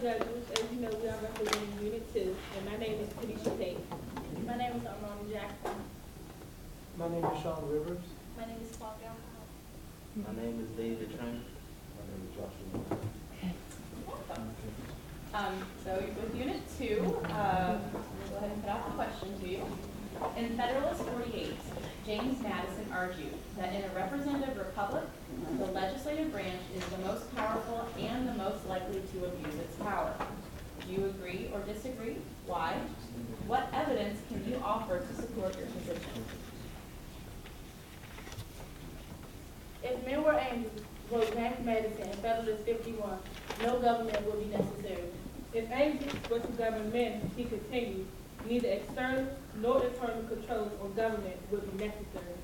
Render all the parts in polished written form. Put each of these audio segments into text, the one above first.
judges, as you know, we are representing Unit 2, and my name is Tanisha Tate. My name is Armani Jackson. My name is Sean Rivers. My name is Fabio. My name is David Train. My name is Joshua. So with Unit 2, we'll go ahead and put out the question to you. In Federalist 48, James Madison argued that in a representative republic, the legislative branch is the most powerful and the most likely to abuse its power. Do you agree or disagree? Why? What evidence can you offer to support your position? If men were angels, wrote James Madison in Federalist 51, no government would be necessary. If angels were to govern men, he continued, neither external nor internal controls or government would be necessary.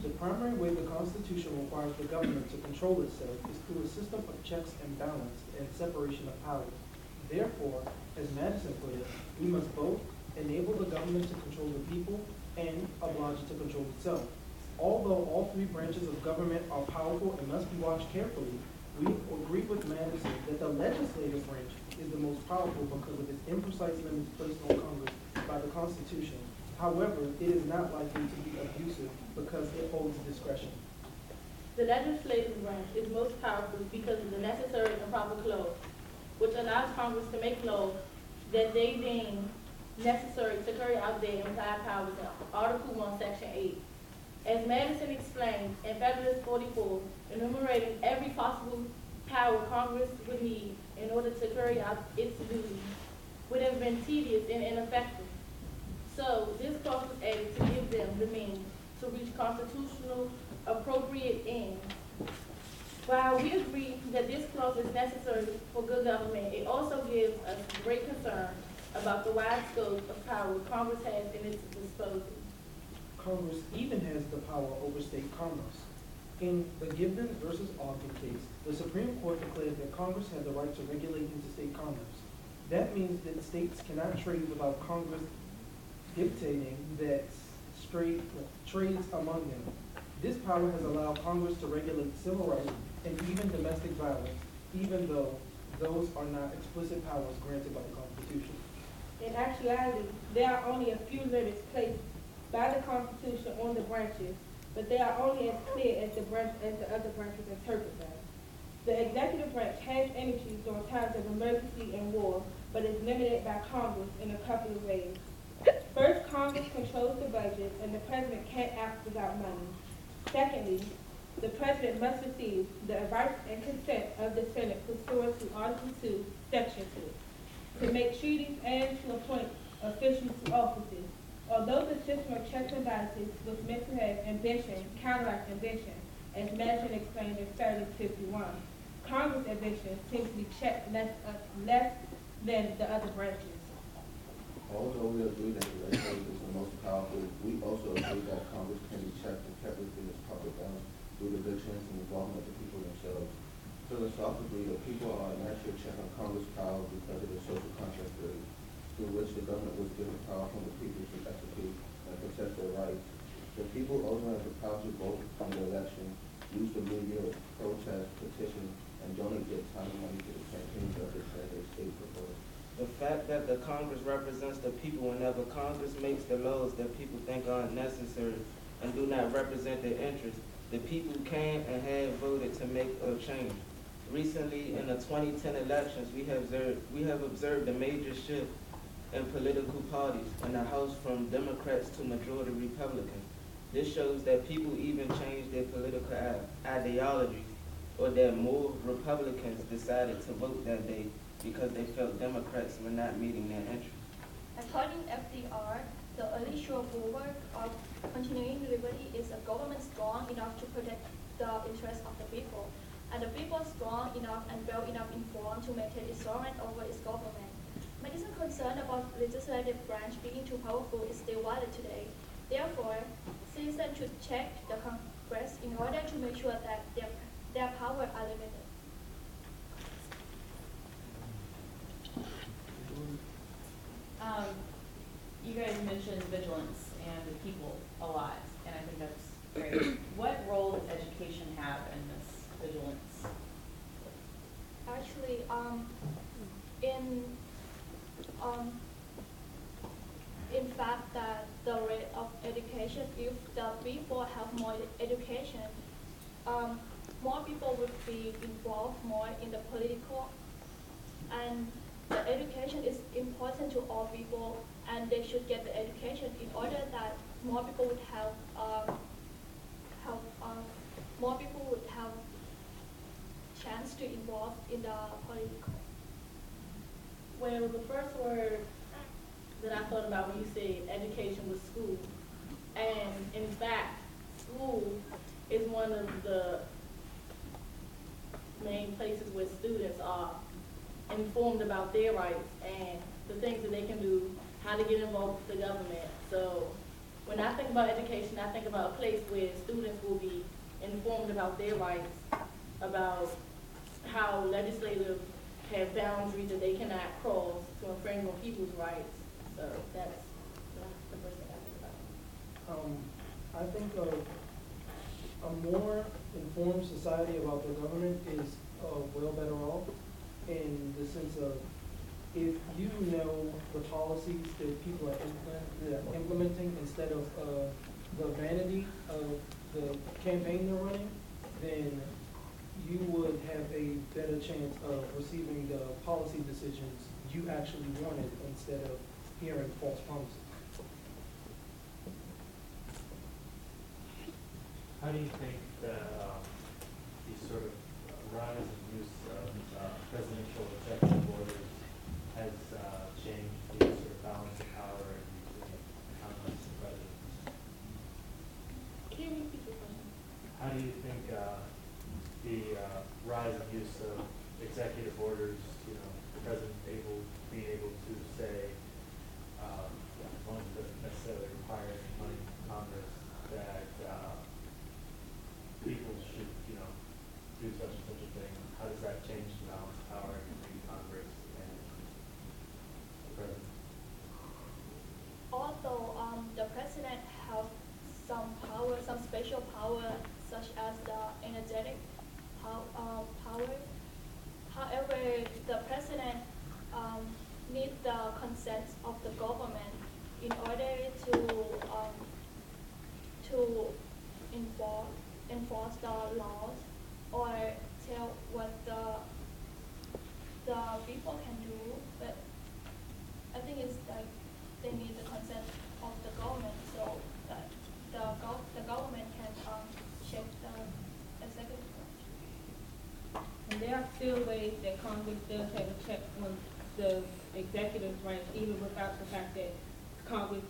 The primary way the Constitution requires the government to control itself is through a system of checks and balance and separation of powers. Therefore, as Madison put it, we must both enable the government to control the people and oblige it to control itself. Although all three branches of government are powerful and must be watched carefully, we agree with Madison that the legislative branch is the most powerful because of its imprecise limits placed on Congress by the Constitution. However, it is not likely to be abusive because it holds discretion. The legislative branch is most powerful because of the necessary and proper clause, which allows Congress to make laws that they deem necessary to carry out their implied powers in Article 1, Section 8. As Madison explained in Federalist 44, enumerating every possible power Congress would need in order to carry out its duties would have been tedious and ineffective. So this clause was added to give them the means to reach constitutional appropriate ends. While we agree that this clause is necessary for good government, it also gives us great concern about the wide scope of power Congress has in its disposal. Congress even has the power over state commerce. In the Gibbons versus Ogden case, the Supreme Court declared that Congress had the right to regulate interstate commerce. That means that states cannot trade without Congress dictating that trades among them. This power has allowed Congress to regulate civil rights and even domestic violence, even though those are not explicit powers granted by the Constitution. In actuality, there are only a few limits placed by the Constitution on the branches, but they are only as clear as the other branches interpret them. The executive branch has energy during times of emergency and war, but is limited by Congress in a couple of ways. First, Congress controls the budget, and the president can't act without money. Secondly, the president must receive the advice and consent of the Senate pursuant to Article 2, Section 2, to make treaties and to appoint officials to offices. Although the system of checks and balances was meant to have ambition, counteract ambition, as Madison explained in Federalist 51, Congress' ambition seems to be checked less than the other branches. Although we agree that the legislature is the most powerful, we also agree that Congress can be checked and kept within its proper bounds through the vigilance and involvement of the people themselves. Philosophically, the people are a natural check on Congress' power because of the social contract theory, through which the government was given power from the people to execute and protect their rights. The people also have the power to vote on the election, use the media, protest, petition, and donate their time and money to the campaigns of the candidates they propose. The fact that the Congress represents the people whenever Congress makes the laws that people think are unnecessary and do not represent their interests, the people can and have voted to make a change. Recently, in the 2010 elections, we have observed a major shift in political parties in the House from Democrats to majority Republicans. This shows that people even changed their political ideology, or that more Republicans decided to vote that day because they felt Democrats were not meeting their interests. According to FDR, the only sure bulwark of continuing liberty is a government strong enough to protect the interests of the people, and the people strong enough and well enough informed to maintain its sovereignty over its government. Madison's concern about legislative branch being too powerful is still valid today. Therefore, citizens should check the Congress in order to make sure that their power are limited. You guys mentioned vigilance and the people a lot, and I think that's great. What role does education have in this vigilance? Actually, in if the people have more education, more people would be involved more in the political, and the education is important to all people, and they should get the education in order that more people would more people would have chance to involve in the political. Well, the first word that I thought about when you said education was school. And in fact, school is one of the main places where students are informed about their rights and the things that they can do, how to get involved with the government. So when I think about education, I think about a place where students will be informed about their rights, about how legislators have boundaries that they cannot cross to infringe on people's rights. So that's the first thing I think about. I think a more informed society about their government is well better off, in the sense of, if you know the policies that people are implementing instead of the vanity of the campaign they're running, then you would have a better chance of receiving the policy decisions you actually wanted instead of hearing false promises. How do you think that the sort of rise and use of presidential executive orders has changed the sort of balance of power between Congress and President? Can you repeat your question? How do you think the rise and use of executive orders, the president being able to say, one doesn't necessarily require any money from Congress, that people should, do such and such a thing? How does that change the balance of power between Congress and the president? Although the president have some power, some special power, such as the energetic power. However, the president needs the consent of the government in order to enforce the laws or tell what the people can do. But I think it's like they need the consent of the government, so that the government can check the executive branch. And there are still ways that Congress does have a check on the executive branch, even without the fact that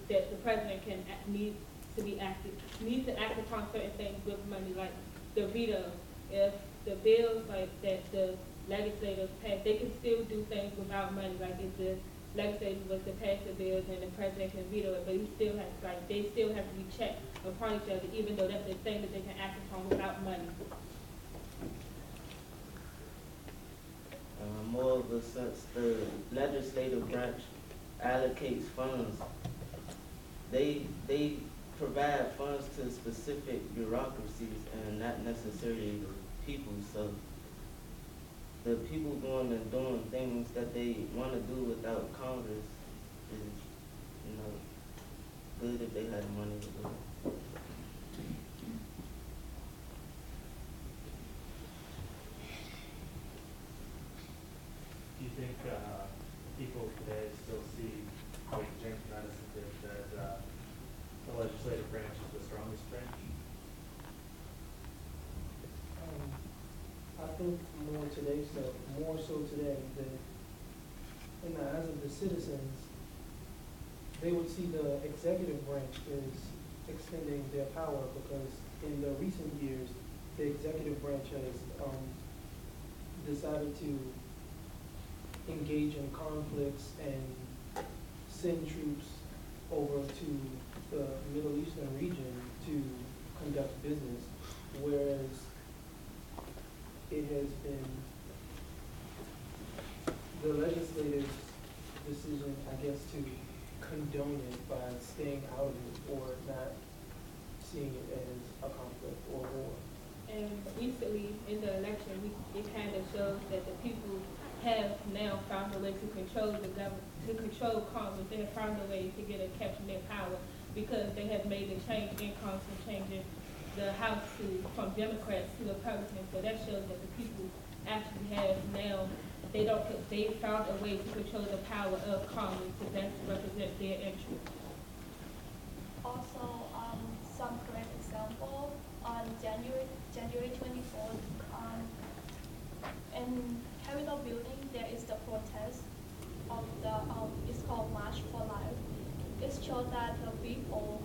that the president needs to act upon certain things with money, like the veto. If the bills like that the legislators pass, they can still do things without money. Like if the legislature was to pass the bills and the president can veto it, but they still have to be checked upon each other, even though that's a thing that they can act upon without money. More of a sense, the legislative branch allocates funds. They provide funds to specific bureaucracies and not necessarily the people. So the people doing things that they want to do without Congress is, good if they had the money to do it. Do you think people today still see, like James Madison did, that the legislative branch is the strongest branch? I think more so today that in the eyes of the citizens, they would see the executive branch as extending their power, because in the recent years, the executive branch has decided to engage in conflicts and send troops over to the Middle Eastern region to conduct business, whereas it has been the legislative decision, I guess, to condone it by staying out of it or not seeing it as a conflict or war. And recently in the election, it kind of shows that the people have now found a way to control the government, to control Congress. They have found a way to get a capture their power, because they have made a change in Congress and changing the House from Democrats to Republicans. So that shows that the people actually have now, they found a way to control the power of Congress to best represent their interests. Also, some correct example, on January 24th, in Capitol building, there is the protest of it's called March for Life. It showed that the people